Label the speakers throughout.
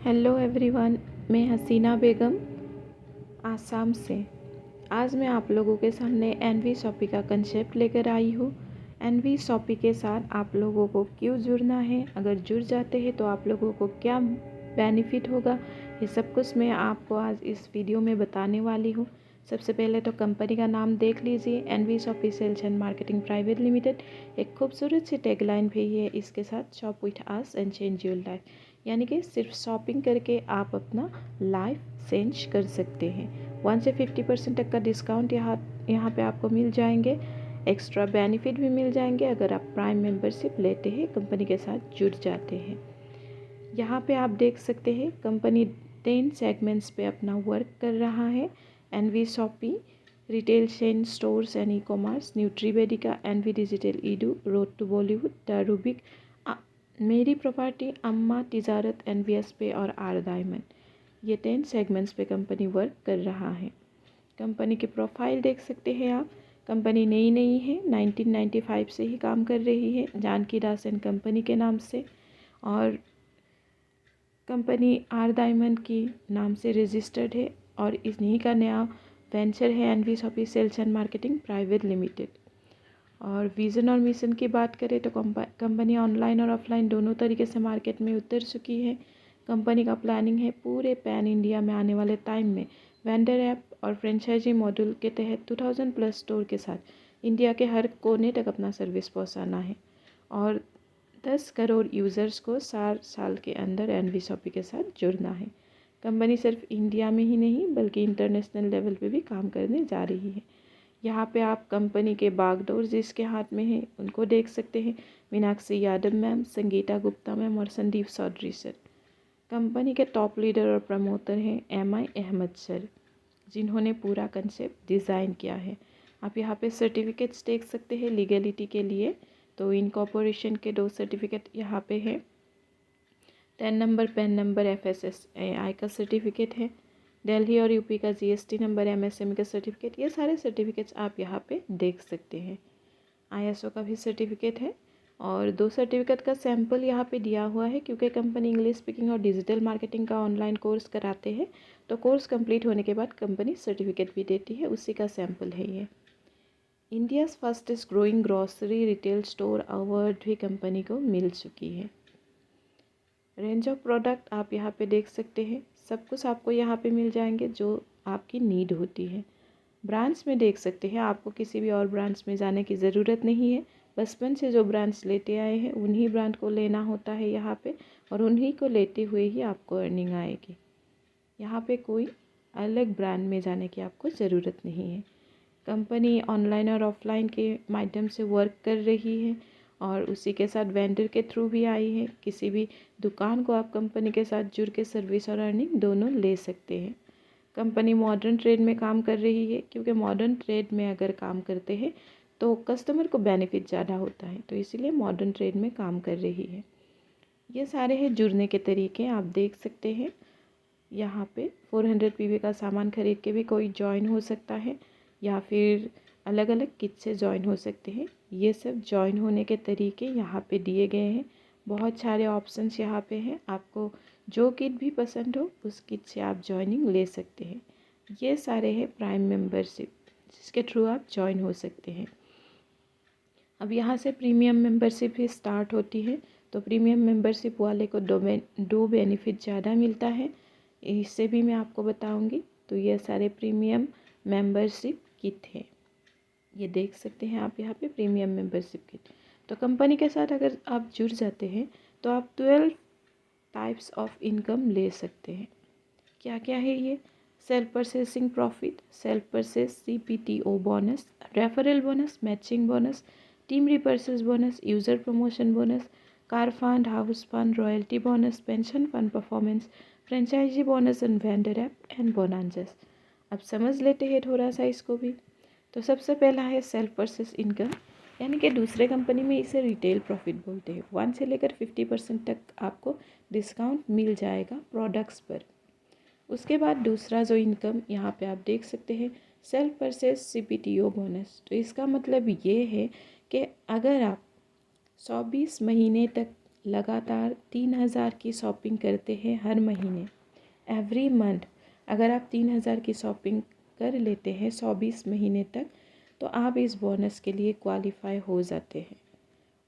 Speaker 1: Hello everyone, मैं हसीना बेगम आसाम से। आज मैं आप लोगों के सामने एनवी शॉपी का कंसेप्ट लेकर आई हूँ। एनवी शॉपी के साथ आप लोगों को क्यों जुड़ना है, अगर जुड़ जाते हैं तो आप लोगों को क्या बेनिफिट होगा, ये सब कुछ मैं आपको आज इस वीडियो में बताने वाली हूँ। सबसे पहले तो कंपनी का नाम देख लीजिए, NV Shoppe sales and marketing private limited. एक खूबसूरत सी टैगलाइन भी है इसके साथ, shop with us and change your life, यानी कि सिर्फ शॉपिंग करके आप अपना लाइफ चेंज कर सकते हैं। 1 से 50% तक का डिस्काउंट यहाँ पे आपको मिल जाएंगे। एक्स्ट्रा बेनिफिट भी मिल जाएंगे अगर आप प्राइम मेंबरशिप लेते हैं, कंपनी के साथ जुड़ जाते हैं। यहाँ पे आप देख सकते हैं कंपनी 10 सेगमेंट्स पे अपना वर्क कर रहा है। NV shoppy, retail chain stores and e commerce, न्यूट्रीवेडिका, NV digital edu, road to Bollywood, the Rubik, Meri property, Amma Tijarat, NVS पे और आर डायमंड, ये 10 सेगमेंट्स पे कंपनी वर्क कर रहा है। कंपनी की प्रोफाइल देख सकते हैं आप। कंपनी नई है, 1995 से ही काम कर रही है, जानकी दास एंड कंपनी के नाम से। और कंपनी आर डायमंड की नाम से रजिस्टर्ड है और इन्हीं का नया वेंचर है NV Shoppe sales and marketing private limited. और विज़न और मिशन की बात करें तो कंपनी ऑनलाइन और ऑफलाइन दोनों तरीके से मार्केट में उतर चुकी है। कंपनी का प्लानिंग है पूरे पैन इंडिया में आने वाले टाइम में वेंडर ऐप और फ्रेंचाइजी मॉड्यूल के तहत 2000 प्लस स्टोर के साथ इंडिया के हर कोने तक अपना सर्विस पहुंचाना है और 10 करोड़ यूज़र्स को 4 साल के अंदर एनवी शॉपी के साथ जुड़ना है। कंपनी सिर्फ इंडिया में ही नहीं बल्कि इंटरनेशनल लेवल पे भी काम करने जा रही है। यहाँ पे आप कंपनी के बागडोर जिसके हाथ में है उनको देख सकते हैं, मीनाक्षी यादव मैम, संगीता गुप्ता मैम और संदीप चौधरी सर। कंपनी के टॉप लीडर और प्रमोटर हैं MI अहमद सर, जिन्होंने पूरा कंसेप्ट डिज़ाइन किया है। आप यहाँ पे सर्टिफिकेट्स देख सकते हैं लीगलिटी के लिए, तो इनकॉर्पोरेशन के 2 सर्टिफिकेट यहाँ पे है। 10 नंबर पैन नंबर FSSAI का सर्टिफिकेट है। दिल्ली और यूपी का GST नंबर, MSME का सर्टिफिकेट, ये सारे सर्टिफिकेट्स आप यहाँ पे देख सकते हैं। ISO का भी सर्टिफिकेट है और 2 सर्टिफिकेट का सैंपल यहाँ पे दिया हुआ है, क्योंकि कंपनी इंग्लिश स्पीकिंग और डिजिटल मार्केटिंग का ऑनलाइन कोर्स कराते हैं, तो कोर्स कंप्लीट होने के बाद कंपनी सर्टिफिकेट भी देती है, उसी का सैंपल है ये। India's fastest growing grocery retail store award भी कंपनी को मिल चुकी है। रेंज ऑफ प्रोडक्ट आप यहाँ पे देख सकते हैं, सब कुछ आपको यहाँ पे मिल जाएंगे जो आपकी नीड होती है। ब्रांड्स में देख सकते हैं, आपको किसी भी और ब्रांड्स में जाने की ज़रूरत नहीं है। बचपन से जो ब्रांड्स लेते आए हैं उन्हीं ब्रांड को लेना होता है यहाँ पे, और उन्हीं को लेते हुए ही आपको अर्निंग आएगी। यहाँ पे कोई अलग ब्रांड में जाने की आपको ज़रूरत नहीं है। कंपनी ऑनलाइन और ऑफलाइन के माध्यम से वर्क कर रही है और उसी के साथ वेंडर के थ्रू भी आई है। किसी भी दुकान को आप कंपनी के साथ जुड़ के सर्विस और अर्निंग दोनों ले सकते हैं। कंपनी मॉडर्न ट्रेड में काम कर रही है, क्योंकि मॉडर्न ट्रेड में अगर काम करते हैं तो कस्टमर को बेनिफिट ज़्यादा होता है, तो इसीलिए मॉडर्न ट्रेड में काम कर रही है। ये सारे हैं जुड़ने के तरीके, आप देख सकते हैं। यहाँ पे 400 PV का सामान खरीद के भी कोई ज्वाइन हो सकता है, या फिर अलग अलग किट से ज्वाइन हो सकते हैं। ये सब ज्वाइन होने के तरीके यहाँ पे दिए गए हैं। बहुत सारे ऑप्शंस यहाँ पे हैं, आपको जो किट भी पसंद हो उस किट से आप ज्वाइनिंग ले सकते हैं। ये सारे हैं प्राइम मेंबरशिप, जिसके थ्रू आप ज्वाइन हो सकते हैं। अब यहाँ से प्रीमियम मेंबरशिप ही स्टार्ट होती है, तो प्रीमियम मेंबरशिप वाले को दो बेनिफिट ज़्यादा मिलता है, इससे भी मैं आपको बताऊंगी। तो ये सारे प्रीमियम मेंबरशिप किट है, ये देख सकते हैं आप यहाँ पे प्रीमियम मेंबरशिप किट। तो कंपनी के साथ अगर आप जुड़ जाते हैं तो आप 12 टाइप्स ऑफ इनकम ले सकते हैं। क्या क्या है ये? Self purchasing profit, self purchase CPTO bonus, referral bonus, matching bonus, team repurchase bonus, user promotion bonus, car fund, house fund, royalty bonus, pension fund performance, franchisee bonus and vendor app and bonanzas. अब समझ लेते हैं थोड़ा सा इसको भी। तो सबसे पहला है सेल्फ परचेस इनकम, यानी कि दूसरे कंपनी में इसे रिटेल प्रॉफिट बोलते हैं। 1 से लेकर 50% तक आपको डिस्काउंट मिल जाएगा प्रोडक्ट्स पर। उसके बाद दूसरा जो इनकम यहाँ पे आप देख सकते हैं, सेल्फ परचेस CPTO बोनस। तो इसका मतलब ये है कि अगर आप 120 महीने तक लगातार 3000 की शॉपिंग करते हैं हर महीने, एवरी मंथ, अगर आप 3000 की शॉपिंग कर लेते हैं 120 महीने तक, तो आप इस बोनस के लिए क्वालिफाई हो जाते हैं।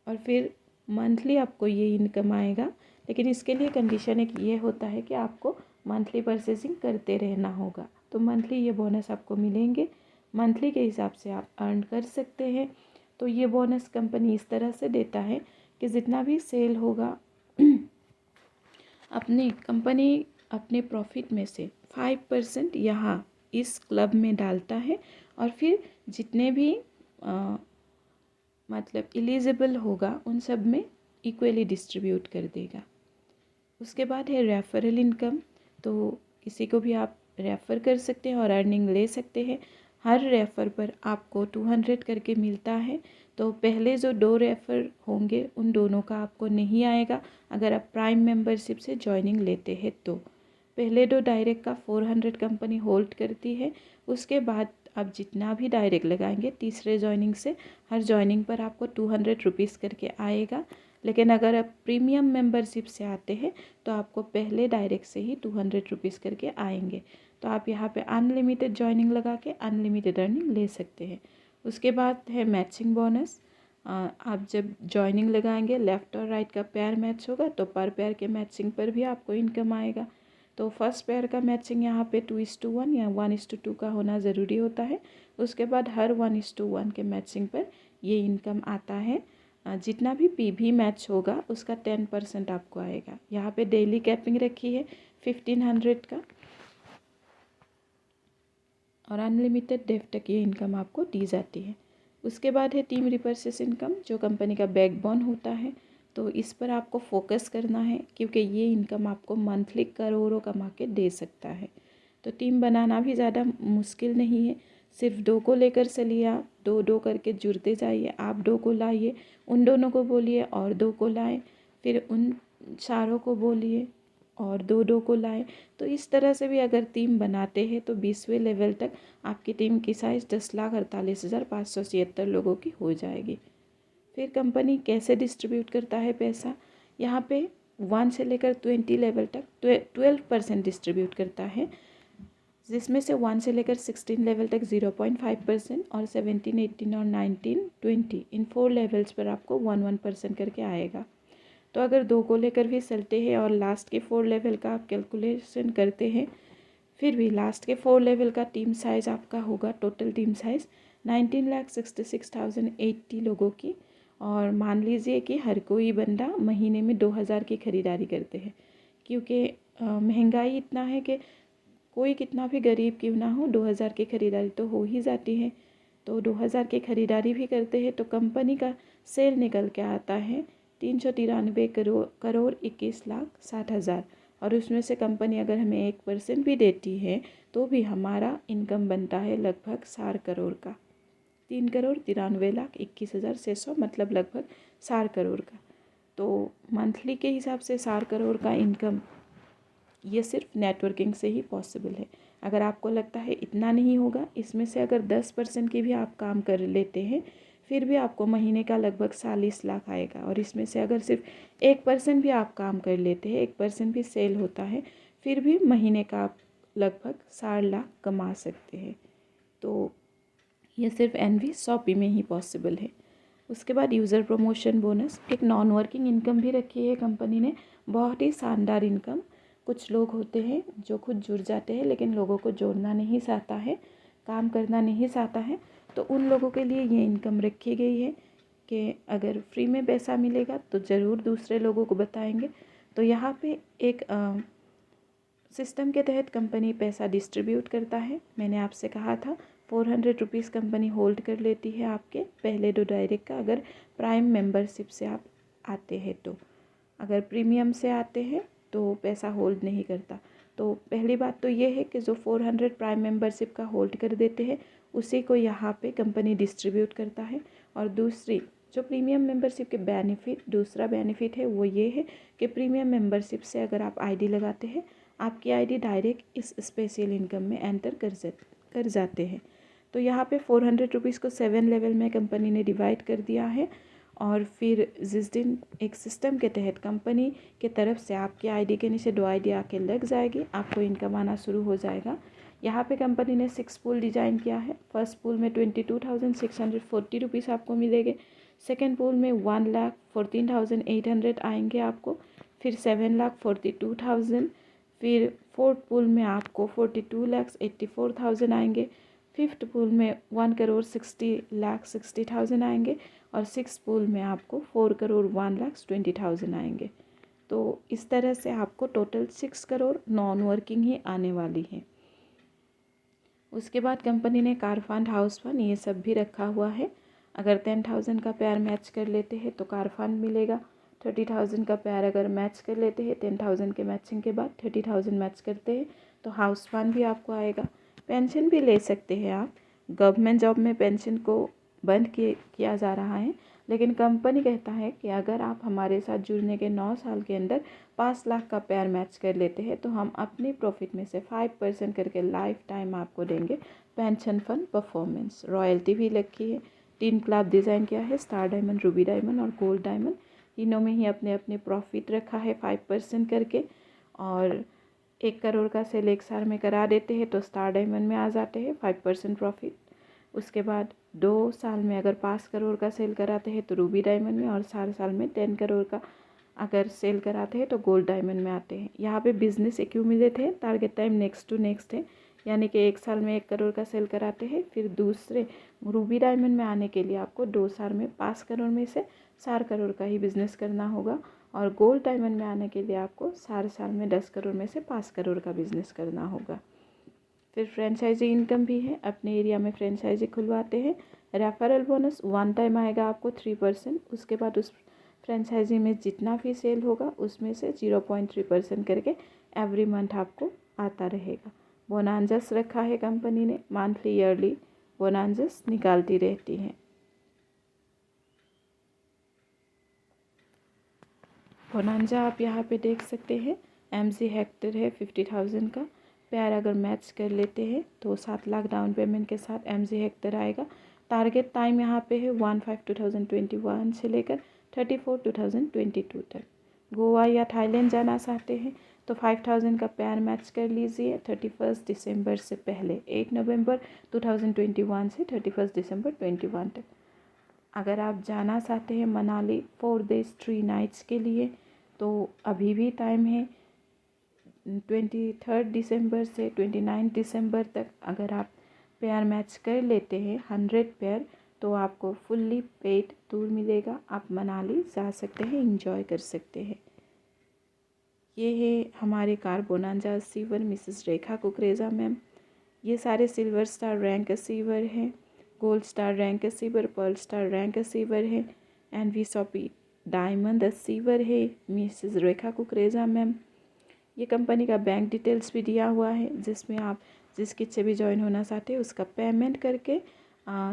Speaker 1: और फिर मंथली आपको ये इनकम आएगा, लेकिन इसके लिए कंडीशन एक ये होता है कि आपको मंथली परचेसिंग करते रहना होगा। तो मंथली ये बोनस आपको मिलेंगे, मंथली के हिसाब से आप अर्न कर सकते हैं। तो ये बोनस कंपनी इस तरह से देता है कि जितना भी सेल होगा अपनी कंपनी अपने प्रॉफिट में से 5% यहाँ इस क्लब में डालता है, और फिर जितने भी मतलब एलिजिबल होगा उन सब में इक्वली डिस्ट्रीब्यूट कर देगा। उसके बाद है रेफरल इनकम। तो किसी को भी आप रेफ़र कर सकते हैं और अर्निंग ले सकते हैं। हर रेफ़र पर आपको 200 करके मिलता है। तो पहले जो 2 रेफ़र होंगे उन दोनों का आपको नहीं आएगा अगर आप प्राइम मेंबरशिप से जॉइनिंग लेते हैं तो। पहले 2 डायरेक्ट का 400 कंपनी होल्ड करती है। उसके बाद आप जितना भी डायरेक्ट लगाएंगे तीसरे जॉइनिंग से, हर जॉइनिंग पर आपको 200 रुपीज़ करके आएगा। लेकिन अगर आप प्रीमियम मेंबरशिप से आते हैं तो आपको पहले डायरेक्ट से ही 200 रुपीज़ करके आएंगे। तो आप यहाँ पे अनलिमिटेड जॉइनिंग लगा के अनलिमिटेड अर्निंग ले सकते हैं। उसके बाद है मैचिंग बोनस। आप जब जॉइनिंग लगाएंगे, लेफ़्ट और राइट का पेयर मैच होगा तो पर पेयर के मैचिंग पर भी आपको इनकम आएगा। तो फर्स्ट पेयर का मैचिंग यहाँ पे 2:1 या 1:2 का होना ज़रूरी होता है। उसके बाद हर 1:1 के मैचिंग पर ये इनकम आता है। जितना भी पीवी मैच होगा उसका 10% आपको आएगा। यहाँ पे डेली कैपिंग रखी है 1500 का, और अनलिमिटेड डेफ तक ये इनकम आपको दी जाती है। उसके बाद है टीम रिपर्चेस इनकम, जो कंपनी का बैकबोन होता है। तो इस पर आपको फोकस करना है क्योंकि ये इनकम आपको मंथली करोड़ों कमा के दे सकता है। तो टीम बनाना भी ज़्यादा मुश्किल नहीं है, सिर्फ 2 को लेकर चलिए, आप 2-2 करके जुड़ते जाइए। आप 2 को लाइए, उन दोनों को बोलिए और 2 को लाएं, फिर उन चारों को बोलिए और 2-2 को लाएं। तो इस तरह से भी अगर टीम बनाते हैं तो 20वें लेवल तक आपकी टीम की साइज़ 10,48,576 लोगों की हो जाएगी। फिर कंपनी कैसे डिस्ट्रीब्यूट करता है पैसा, यहाँ पे 1 से लेकर 20 लेवल तक 12% डिस्ट्रीब्यूट करता है, जिसमें से 1 से लेकर 16 लेवल तक 0.5% और 17, 18 और 19, 20 इन 4 लेवल्स पर आपको 1% करके आएगा। तो अगर 2 को लेकर भी चलते हैं और लास्ट के 4 लेवल का आप कैलकुलेशन करते हैं, फिर भी लास्ट के 4 लेवल का टीम साइज़ आपका होगा, टोटल टीम साइज़ 19,66,080 लोगों की। और मान लीजिए कि हर कोई बंदा महीने में 2000 की ख़रीदारी करते हैं, क्योंकि महंगाई इतना है कि कोई कितना भी गरीब क्यों ना हो 2000 की ख़रीदारी तो हो ही जाती है। तो 2000 की ख़रीदारी भी करते हैं तो कंपनी का सेल निकल के आता है 393 करोड़ 21,60,000। और उसमें से कंपनी अगर हमें 1% भी देती है तो भी हमारा इनकम बनता है लगभग 4 करोड़ का, 3,93,21,600, मतलब लगभग 4 करोड़ का। तो मंथली के हिसाब से 4 करोड़ का इनकम ये सिर्फ नेटवर्किंग से ही पॉसिबल है। अगर आपको लगता है इतना नहीं होगा, इसमें से अगर 10% की भी आप काम कर लेते हैं फिर भी आपको महीने का लगभग 40 लाख आएगा। और इसमें से अगर सिर्फ 1% भी आप काम कर लेते हैं, 1% भी सेल होता है, फिर भी महीने का आप लगभग 4 लाख कमा सकते हैं। तो ये सिर्फ एनवी शॉपी में ही पॉसिबल है। उसके बाद यूज़र प्रमोशन बोनस, एक नॉन वर्किंग इनकम भी रखी है कंपनी ने, बहुत ही शानदार इनकम। कुछ लोग होते हैं जो खुद जुड़ जाते हैं लेकिन लोगों को जोड़ना नहीं चाहता है, काम करना नहीं चाहता है, तो उन लोगों के लिए ये इनकम रखी गई है कि अगर फ्री में पैसा मिलेगा तो ज़रूर दूसरे लोगों को बताएंगे। तो यहाँ पे एक सिस्टम के तहत कंपनी पैसा डिस्ट्रीब्यूट करता है। मैंने आपसे कहा था 400 रुपीज़ कंपनी होल्ड कर लेती है आपके पहले 2 डायरेक्ट का, अगर प्राइम मेंबरशिप से आप आते हैं तो। अगर प्रीमियम से आते हैं तो पैसा होल्ड नहीं करता। तो पहली बात तो ये है कि जो 400 प्राइम मेंबरशिप का होल्ड कर देते हैं उसी को यहाँ पे कंपनी डिस्ट्रीब्यूट करता है। और दूसरी जो प्रीमियम मेंबरशिप के दूसरा बेनिफिट है वो ये है कि प्रीमियम मेंबरशिप से अगर आप आईडी लगाते हैं, आपकी आईडी डायरेक्ट इस स्पेशल इनकम में एंटर कर जाते हैं। तो यहाँ पे 400 रुपीज़ को 7 लेवल में कंपनी ने डिवाइड कर दिया है। और फिर जिस दिन एक सिस्टम के तहत कंपनी के तरफ से आपकी आईडी के नीचे 2 आईडी आके लग जाएगी, आपको इनकम आना शुरू हो जाएगा। यहाँ पे कंपनी ने 6 पूल डिज़ाइन किया है। फर्स्ट पूल में 22,640 रुपीज़ आपको मिलेंगे। सेकेंड पूल में 1,14,800 आएंगे आपको। फिर 7,42,000। फिर फोर्थ पूल में आपको 42,84,000 आएंगे। फिफ्थ पूल में 1,60,60,000 आएंगे। और सिक्स पूल में आपको 4,01,20,000 आएंगे। तो इस तरह से आपको टोटल 6 करोड़ नॉन वर्किंग ही आने वाली है। उसके बाद कंपनी ने कार फंड, हाउस फंड ये सब भी रखा हुआ है। अगर 10,000 का पेयर मैच कर लेते हैं तो कार फंड मिलेगा। 30,000 का पेयर अगर मैच कर लेते हैं, 10,000 के मैचिंग के बाद 30,000 मैच करते हैं तो हाउस फंड भी आपको आएगा। पेंशन भी ले सकते हैं आप। गवर्नमेंट जॉब में पेंशन को बंद किया जा रहा है, लेकिन कंपनी कहता है कि अगर आप हमारे साथ जुड़ने के 9 साल के अंदर 5 लाख का पेयर मैच कर लेते हैं तो हम अपनी प्रॉफिट में से 5% करके लाइफ टाइम आपको देंगे पेंशन फंड परफॉर्मेंस। रॉयल्टी भी रखी है। 3 क्लब डिज़ाइन किया है, स्टार डायमंड, रूबी डायमंड और गोल्ड डायमंड। तीनों में ही अपने अपने प्रॉफिट रखा है 5% करके। और 1 करोड़ का सेल 1 साल में करा देते हैं तो स्टार डायमंड में आ जाते हैं 5% प्रॉफिट। उसके बाद 2 साल में अगर 5 करोड़ का सेल कराते हैं तो रूबी डायमंड में, और 4 साल में 10 करोड़ का अगर सेल कराते हैं तो गोल्ड डायमंड में आते हैं। यहाँ पे बिजनेस एक्यूमुलेट है, target time next to next है, यानी कि 1 साल में 1 करोड़ का सेल कराते हैं। फिर दूसरे रूबी डायमंड में आने के लिए आपको 2 साल में 5 करोड़ में से 4 करोड़ का ही बिजनेस करना होगा। और गोल्ड डायमंड में आने के लिए आपको 4 साल में 10 करोड़ में से 5 करोड़ का बिजनेस करना होगा। फिर फ्रेंचाइजी इनकम भी है, अपने एरिया में फ्रेंचाइजी खुलवाते हैं। रेफरल बोनस 1 टाइम आएगा आपको 3%। उसके बाद उस फ्रेंचाइजी में जितना भी सेल होगा उसमें से 0.3% करके एवरी मंथ आपको आता रहेगा। बोनांजस रखा है कंपनी ने, मंथली ईयरली बोनांजस निकालती रहती है। बोनांजा आप यहाँ पे देख सकते हैं, MG हेक्टर है 50,000 का। पेयर अगर मैच कर लेते हैं तो 7 लाख डाउन पेमेंट के साथ MG हेक्टर आएगा। टारगेट टाइम यहाँ पे है 15/2021 से लेकर 34/2022 तक। गोवा या थाईलैंड जाना चाहते हैं तो 5,000 का पेयर मैच कर लीजिए 31 दिसंबर से पहले, 8 नवंबर 2021 से 31 दिसंबर 2021 तक। अगर आप जाना चाहते हैं मनाली 4 days 3 nights के लिए तो अभी भी टाइम है 23 दिसंबर से 29 दिसंबर तक। अगर आप पेयर मैच कर लेते हैं 100 पेयर तो आपको फुल्ली पेड टूर मिलेगा। आप मनाली जा सकते हैं, इंजॉय कर सकते हैं। ये है हमारे car bonanza achiever Mrs Rekha Kukreja ma'am. ये सारे सिल्वर स्टार रैंक अचीवर हैं, gold star rank achiever, pearl star rank achiever है, एनवी शॉपी डायमंड अचीवर है मिसेस रेखा कुकरेजा मैम। ये कंपनी का बैंक डिटेल्स भी दिया हुआ है, जिसमें आप जिस किट से भी ज्वाइन होना चाहते हैं उसका पेमेंट करके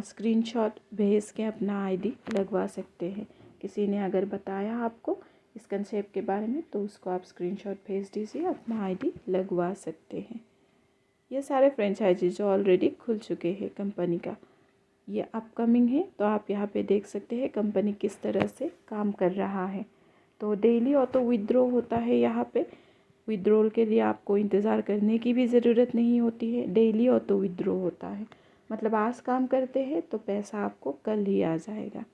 Speaker 1: स्क्रीनशॉट भेज के अपना आईडी लगवा सकते हैं। किसी ने अगर बताया आपको इस कंसेप्ट के बारे में तो उसको आप स्क्रीनशॉट भेज दीजिए, अपना आईडी लगवा सकते हैं। ये सारे फ्रेंचाइजी जो ऑलरेडी खुल चुके हैं कंपनी का, ये अपकमिंग है तो आप यहाँ पे देख सकते हैं कंपनी किस तरह से काम कर रहा है। तो डेली ऑटो विड्रॉ होता है यहाँ पे। विड्रॉल के लिए आपको इंतज़ार करने की भी ज़रूरत नहीं होती है, डेली ऑटो विड्रॉ होता है। मतलब आज काम करते हैं तो पैसा आपको कल ही आ जाएगा।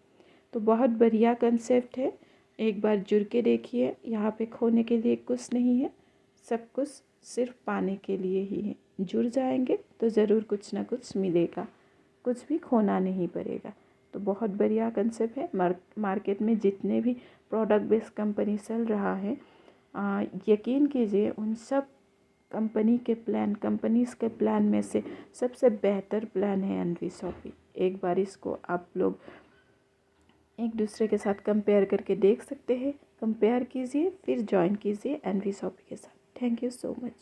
Speaker 1: तो बहुत बढ़िया कंसेप्ट है, एक बार जुड़ के देखिए। यहाँ पे खोने के लिए कुछ नहीं है, सब कुछ सिर्फ पाने के लिए ही है। जुड़ जाएंगे तो ज़रूर कुछ ना कुछ मिलेगा, कुछ भी खोना नहीं पड़ेगा। तो बहुत बढ़िया कंसेप्ट है। मार्केट में जितने भी प्रोडक्ट बेस्ड कंपनी चल रहा है, यकीन कीजिए उन सब कंपनीज़ के प्लान में से सबसे बेहतर प्लान है एनवी शॉपी। एक बार इसको आप लोग एक दूसरे के साथ कंपेयर करके देख सकते हैं। कंपेयर कीजिए फिर ज्वाइन कीजिए एनवी शॉपी के साथ। Thank you so much.